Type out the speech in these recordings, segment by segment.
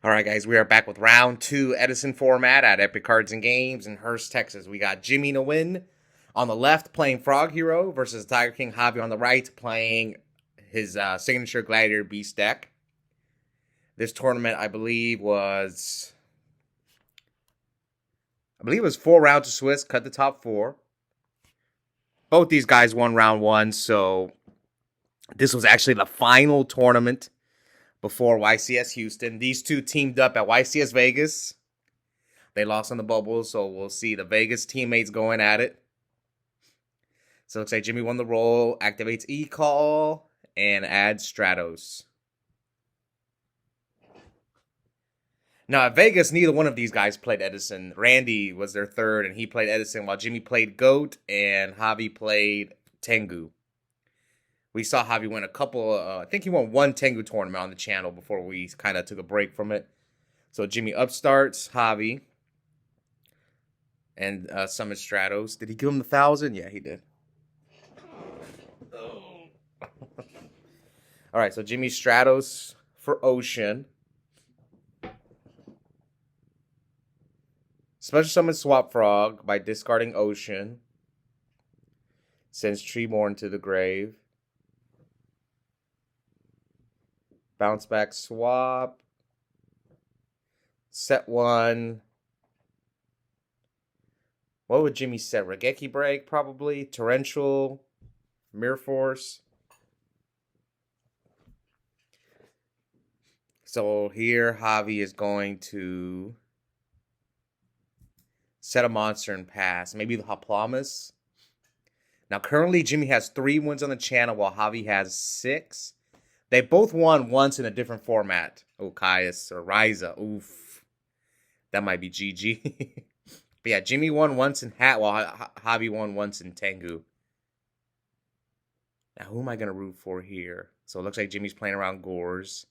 All right, guys, we are back with round two Edison Format at Epic Cards and Games in Hurst, Texas. We got Jimmy to win on the left playing Frog Hero versus Tiger King Javi on the right playing his signature Gladiator Beast deck. This tournament, I believe, was 4 rounds to Swiss, cut the top 4. Both these guys won round 1, so this was actually the final tournament before YCS Houston. These two teamed up at YCS Vegas. They lost on the bubble, so we'll see the Vegas teammates going at it. So it looks like Jimmy won the roll, activates E-Call, and adds Stratos. Now, at Vegas, neither one of these guys played Edison. Randy was their third, and he played Edison, while Jimmy played Goat, and Javi played Tengu. We saw Javi win a couple, I think he won one Tengu tournament on the channel before we kind of took a break from it. So Jimmy upstarts Javi and summons Stratos. Did he give him the 1,000? Yeah, he did. Oh. All right, so Jimmy Stratos for Ocean. Special summon Swap Frog by discarding Ocean. Sends Treeborn to the grave. Bounce back swap. Set 1. What would Jimmy set? Regeki Break, probably. Torrential. Mirror Force. So here, Javi is going to set a monster and pass. Maybe the Hoplamas. Now, currently, Jimmy has 3 wins on the channel, while Javi has 6. They both won once in a different format. Oh, Caius or Ryza. Oof. That might be GG. But yeah, Jimmy won once in Hat, while Javi won once in Tengu. Now, who am I going to root for here? So it looks like Jimmy's playing around Gores.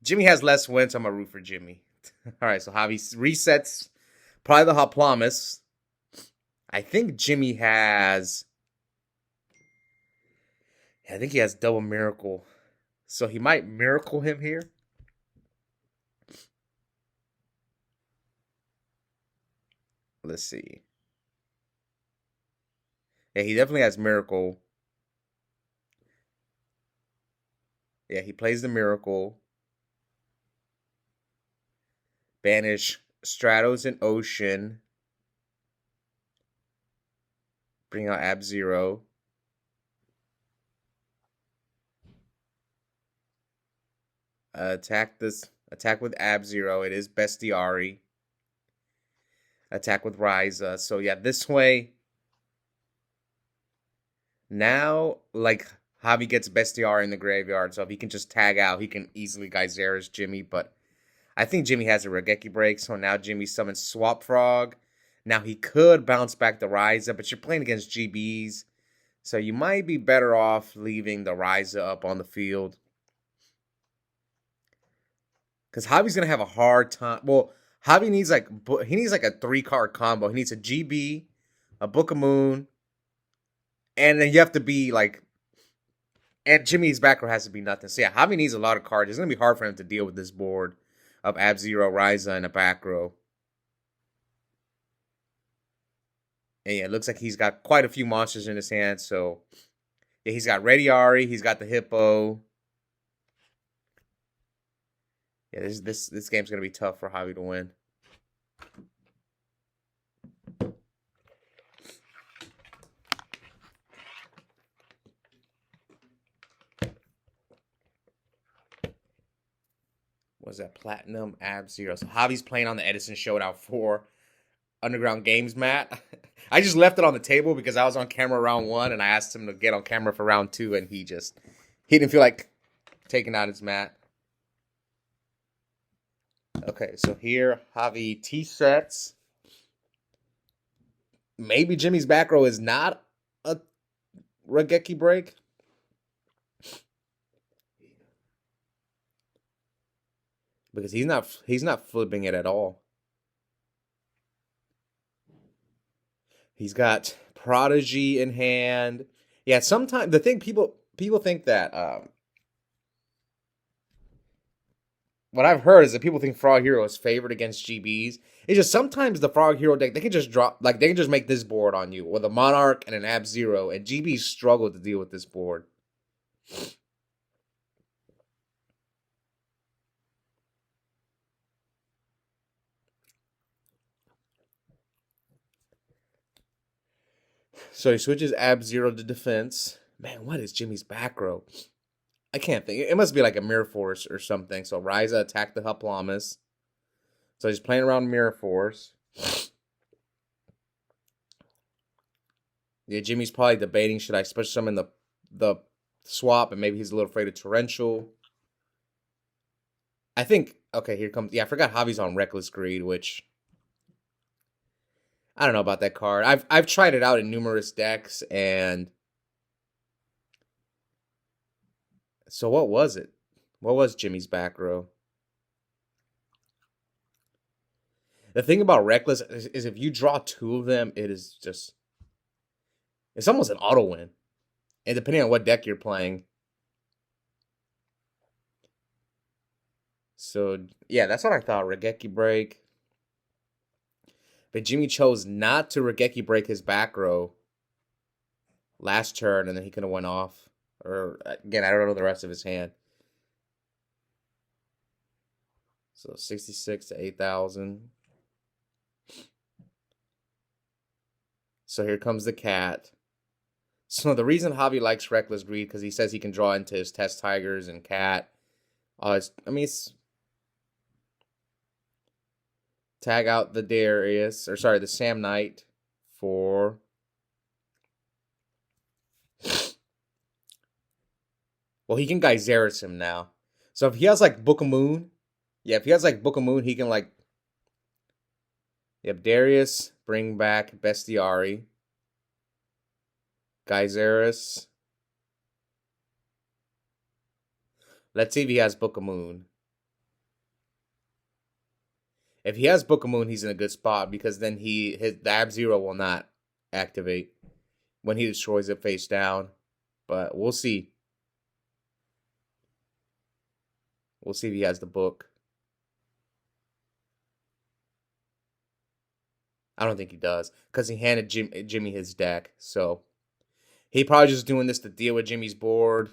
Jimmy has less wins, so I'm going to root for Jimmy. All right, so Javi resets probably the Hoplamas. I think Jimmy has... I think he has double Miracle. So he might Miracle him here. Let's see. Yeah, he definitely has Miracle. Yeah, he plays the Miracle. Banish Stratos and Ocean. Bring out Ab-Zero. Attack with Ab-Zero. It is Bestiari. Attack with Ryza. So yeah, this way. Now, like, Javi gets Bestiari in the graveyard. So if he can just tag out, he can easily Geyseris Jimmy. But I think Jimmy has a Regeki Break. So now Jimmy summons Swap Frog. Now he could bounce back the Ryza, but you're playing against GBs. So you might be better off leaving the Ryza up on the field. Because Javi's going to have a hard time. Well, Javi needs like a 3-card combo. He needs a GB, a Book of Moon, and then you have to be like, and Jimmy's back row has to be nothing. So yeah, Javi needs a lot of cards. It's going to be hard for him to deal with this board of Ab-Zero, Ryza, and a back row. And yeah, it looks like he's got quite a few monsters in his hand. So yeah, he's got Rediari, he's got the Hippo. Yeah, this game's gonna be tough for Javi to win. Was that Platinum Ab-Zero? So Javi's playing on the Edison Showdown 4 Underground Games mat. I just left it on the table because I was on camera round 1 and I asked him to get on camera for round 2 and he didn't feel like taking out his mat. Okay, so here, Javi T-sets. Maybe Jimmy's back row is not a Regeki Break. Because he's not flipping it at all. He's got Prodigy in hand. Yeah, sometimes the thing people think that what I've heard is that people think Frog Hero is favored against GBs. It's just sometimes the Frog Hero deck, they can just drop, like, they can just make this board on you with a Monarch and an Ab-Zero, and GBs struggle to deal with this board. So he switches Ab-Zero to defense. Man, what is Jimmy's back row? I can't think. It must be like a Mirror Force or something. So Ryza attacked the Hoplamas. So he's playing around Mirror Force. Yeah, Jimmy's probably debating, should I special summon the swap, and maybe he's a little afraid of Torrential. I think, okay, here comes, yeah, I forgot Javi's on Reckless Greed, which, I don't know about that card. I've tried it out in numerous decks, and so what was it? What was Jimmy's back row? The thing about Reckless is if you draw two of them, it is just, it's almost an auto win. And depending on what deck you're playing. So, yeah, that's what I thought. Regeki Break. But Jimmy chose not to Regeki Break his back row last turn, and then he could have went off. Or, again, I don't know the rest of his hand. So, 66 to 8,000. So, here comes the cat. So, the reason Javi likes Reckless Greed, because he says he can draw into his Test Tigers and cat. It's tag out the the Sam Knight for well, he can Geyseris him now. So if he has like Book of Moon, he can like Darius, bring back Bestiari, Geyseris. Let's see if he has Book of Moon. If he has Book of Moon, he's in a good spot, because then the Ab-Zero will not activate when he destroys it face down. But we'll see. We'll see if he has the book. I don't think he does, because he handed Jimmy his deck. So he probably just doing this to deal with Jimmy's board.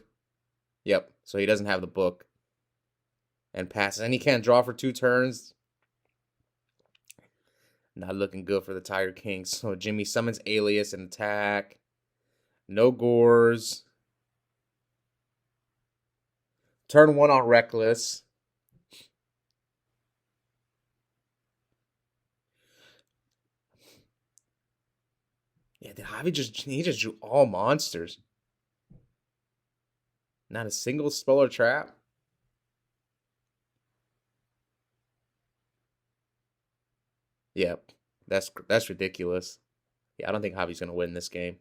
Yep, so he doesn't have the book. And passes. And he can't draw for 2 turns. Not looking good for the Tiger King. So Jimmy summons Alias and attack. No Gores. Turn 1 on Reckless. Yeah, did Javi just drew all monsters. Not a single spell or trap. Yep, that's ridiculous. Yeah, I don't think Javi's gonna win this game,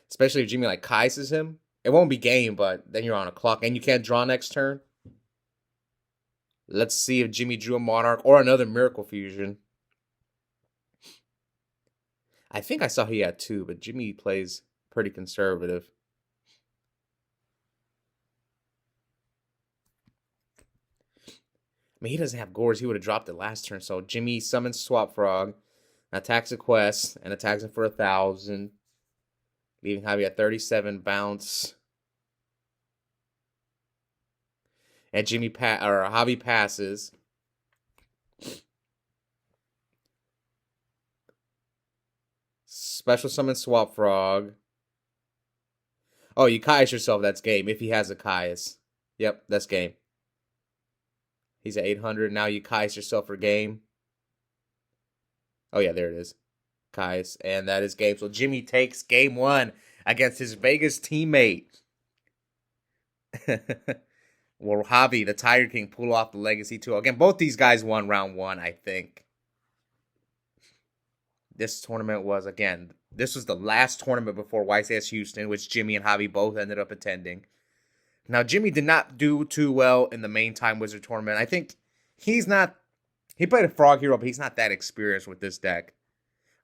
especially if Jimmy like Kaises him. It won't be game, but then you're on a clock and you can't draw next turn. Let's see if Jimmy drew a Monarch or another Miracle Fusion. I think I saw he had 2, but Jimmy plays pretty conservative. I mean, he doesn't have Gores. He would have dropped it last turn. So Jimmy summons Swap Frog, attacks a quest, and attacks him for 1,000. Leaving Javi at 37 bounce. And Javi passes. Special summon Swap Frog. Oh, you Kaius yourself. That's game. If he has a Kaius. Yep, that's game. He's at 800. Now you Kaius yourself for game. Oh, yeah, there it is. Kaius. And that is game. So Jimmy takes game 1 against his Vegas teammate. Well, Javi, the Tiger King, pull off the Legacy 2. Again, both these guys won round 1, I think. This tournament was, again, this was the last tournament before YCS Houston, which Jimmy and Javi both ended up attending. Now, Jimmy did not do too well in the main Time Wizard tournament. I think he played a Frog Hero, but he's not that experienced with this deck.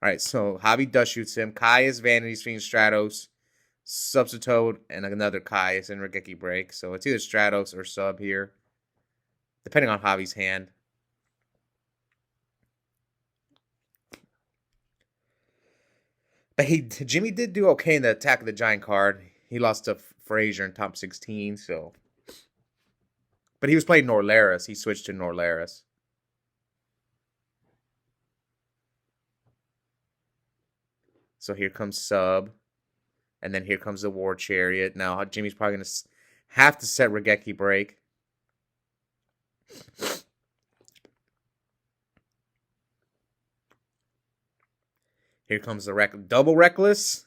All right, so Javi dust shoots him. Kaius, Vanity Fiend, Stratos, Substitute, and another Kaius and Regeki Break. So it's either Stratos or Sub here. depending on Javi's hand. But Jimmy did do okay in the Attack of the Giant card. He lost to Frazier in top 16, so. But he was playing Norlaris. He switched to Norlaris. So here comes Sub. And then here comes the War Chariot. Now Jimmy's probably going to have to set Regeki break. Here comes the double Reckless.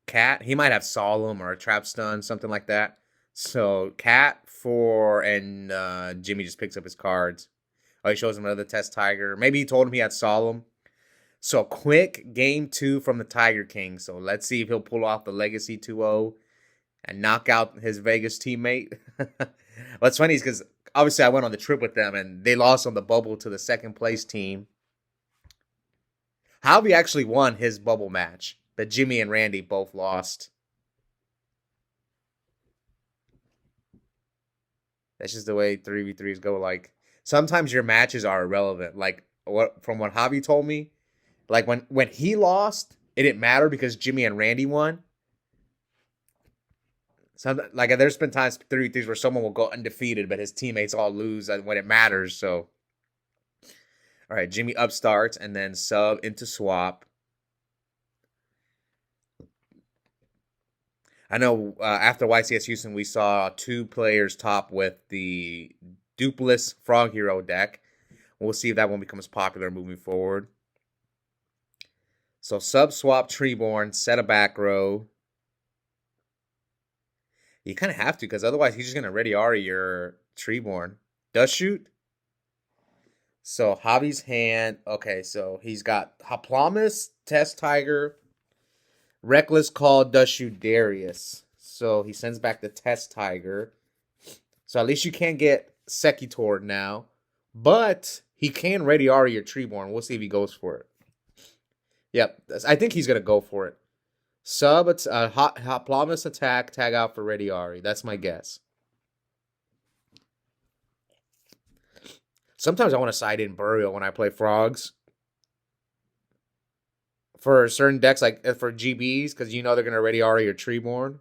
Cat. He might have Solemn or a Trap Stun, something like that. So Cat and Jimmy just picks up his cards. Oh, he shows him another Test Tiger. Maybe he told him he had Solemn. So quick game 2 from the Tiger King. So let's see if he'll pull off the Legacy 2-0 and knock out his Vegas teammate. What's funny is because obviously I went on the trip with them and they lost on the bubble to the second place team. Javi actually won his bubble match, but Jimmy and Randy both lost. That's just the way 3v3s go. Like, sometimes your matches are irrelevant. Like, from what Javi told me, like when he lost, it didn't matter because Jimmy and Randy won. Like, there's been times 3v3s where someone will go undefeated, but his teammates all lose when it matters. So, all right, Jimmy upstarts and then Sub into swap. I know after YCS Houston, we saw 2 players top with the Dupless Frog Hero deck. We'll see if that one becomes popular moving forward. So Sub swap Treeborn, set a back row. You kind of have to, because otherwise he's just going to Ready Ari your Treeborn. Dust Shoot. So Javi's hand. Okay, so he's got Hoplomys, Test Tiger, Reckless Call, Dust Shoot, Darius. So he sends back the Test Tiger. So at least you can't get Secutor now. But he can Ready Ari your Treeborn. We'll see if he goes for it. Yep, I think he's going to go for it. Sub, Hoplomys attack, tag out for Ready Ari. That's my guess. Sometimes I want to side in Burial when I play Frogs. For certain decks, like for GBs, because you know they're going to Ready Ari or Treeborn.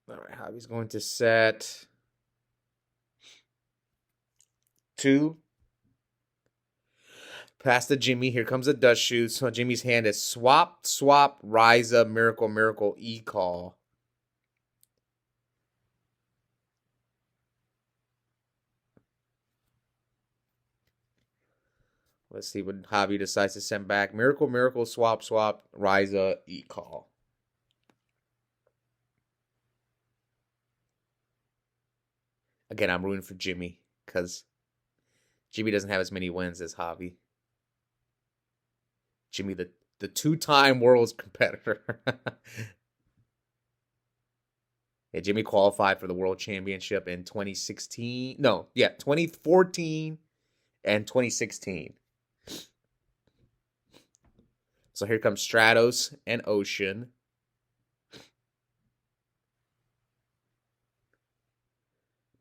All right, Javi's going to set 2. Pass to Jimmy. Here comes a Dust Shoot. So Jimmy's hand is Swap, Swap, Rise Up, Miracle, Miracle, E-Call. Let's see what Javi decides to send back. Miracle, Miracle, Swap, Swap, Rise Up, E-Call. Again, I'm rooting for Jimmy because Jimmy doesn't have as many wins as Javi. Jimmy, the 2-time world's competitor. Yeah, Jimmy qualified for the World Championship in 2016. No, yeah, 2014 and 2016. So here comes Stratos and Ocean.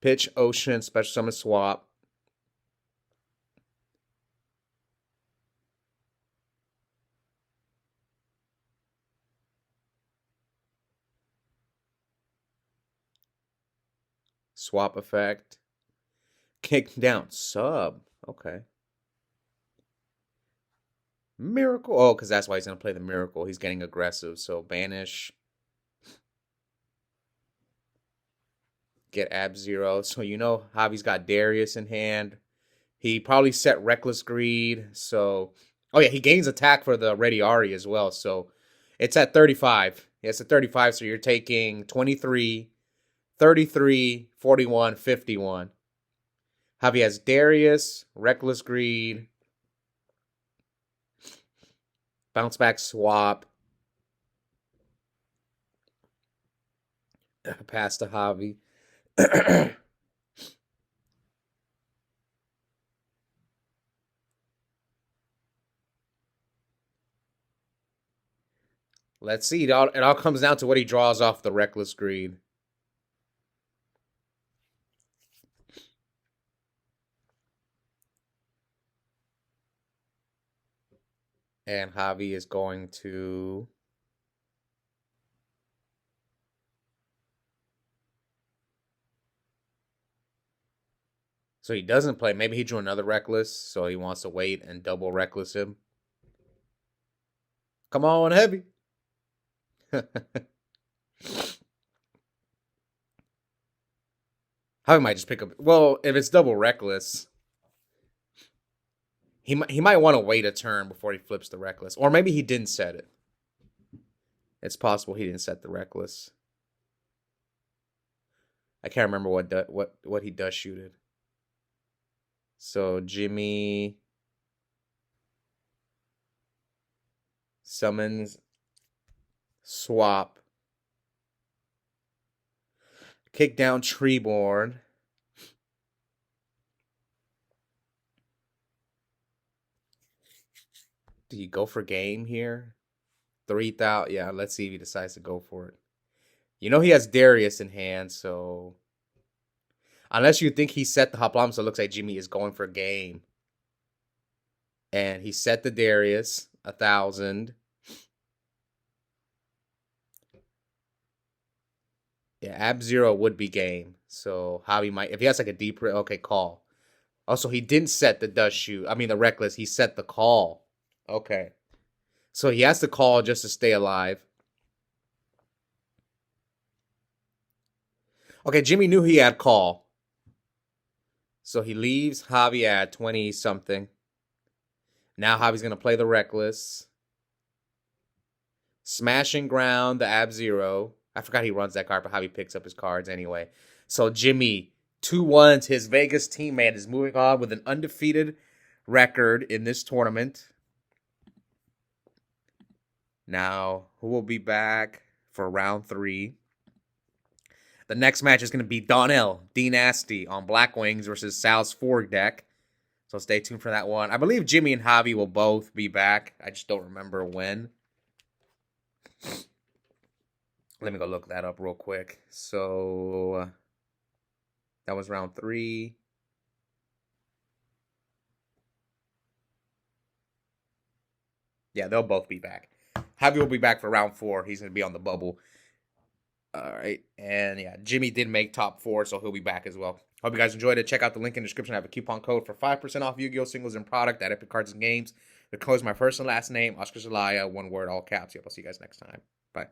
Pitch, Ocean, Special Summon Swap. Swap effect. Kick down. Sub. Okay. Miracle. Oh, because that's why he's going to play the Miracle. He's getting aggressive. So banish. Get Ab-Zero. So you know Javi's got Darius in hand. He probably set Reckless Greed. So, oh yeah, he gains attack for the Ready Ari as well. So it's at 35. Yeah, it's at 35. So you're taking 23, 33, 41, 51. Javi has Darius, Reckless Greed, Bounce Back Swap. Pass to Javi. Let's see. It all comes down to what he draws off the reckless greed. And Javi is going to... So he doesn't play. Maybe he drew another reckless, so he wants to wait and double reckless him. Come on, heavy. Javi might just pick up... Well, if it's double reckless, he might want to wait a turn before he flips the reckless. Or maybe he didn't set it. It's possible he didn't set the reckless. I can't remember what he does shoot it. So Jimmy summons, swap, kick down Treeborn. Do you go for game here? 3,000. Yeah, let's see if he decides to go for it. You know he has Darius in hand, so unless you think he set the Hoplam, so it looks like Jimmy is going for game. And he set the Darius, 1,000. Yeah, Ab-Zero would be game. So Javi might, if he has like a deep, okay, call. Also, he didn't set the Dust Shoot. I mean, the Reckless. He set the call. Okay. So he has to call just to stay alive. Okay, Jimmy knew he had call. So he leaves Javi at 20-something. Now Javi's going to play the Reckless. Smashing Ground, the Ab-Zero. I forgot he runs that card, but Javi picks up his cards anyway. So Jimmy, 2-1. His Vegas teammate is moving on with an undefeated record in this tournament. Now, who will be back for round 3? The next match is going to be Donnell, D-Nasty on Black Wings versus Sal's Fork deck. So stay tuned for that one. I believe Jimmy and Javi will both be back. I just don't remember when. Let me go look that up real quick. So, that was round 3. Yeah, they'll both be back. Javi will be back for round 4. He's going to be on the bubble. All right. And yeah, Jimmy did make top 4, so he'll be back as well. Hope you guys enjoyed it. Check out the link in the description. I have a coupon code for 5% off Yu-Gi-Oh! Singles and product at Epic Cards and Games. The code is my first and last name, Oscar Zelaya, one word, all caps. Yep, I'll see you guys next time. Bye.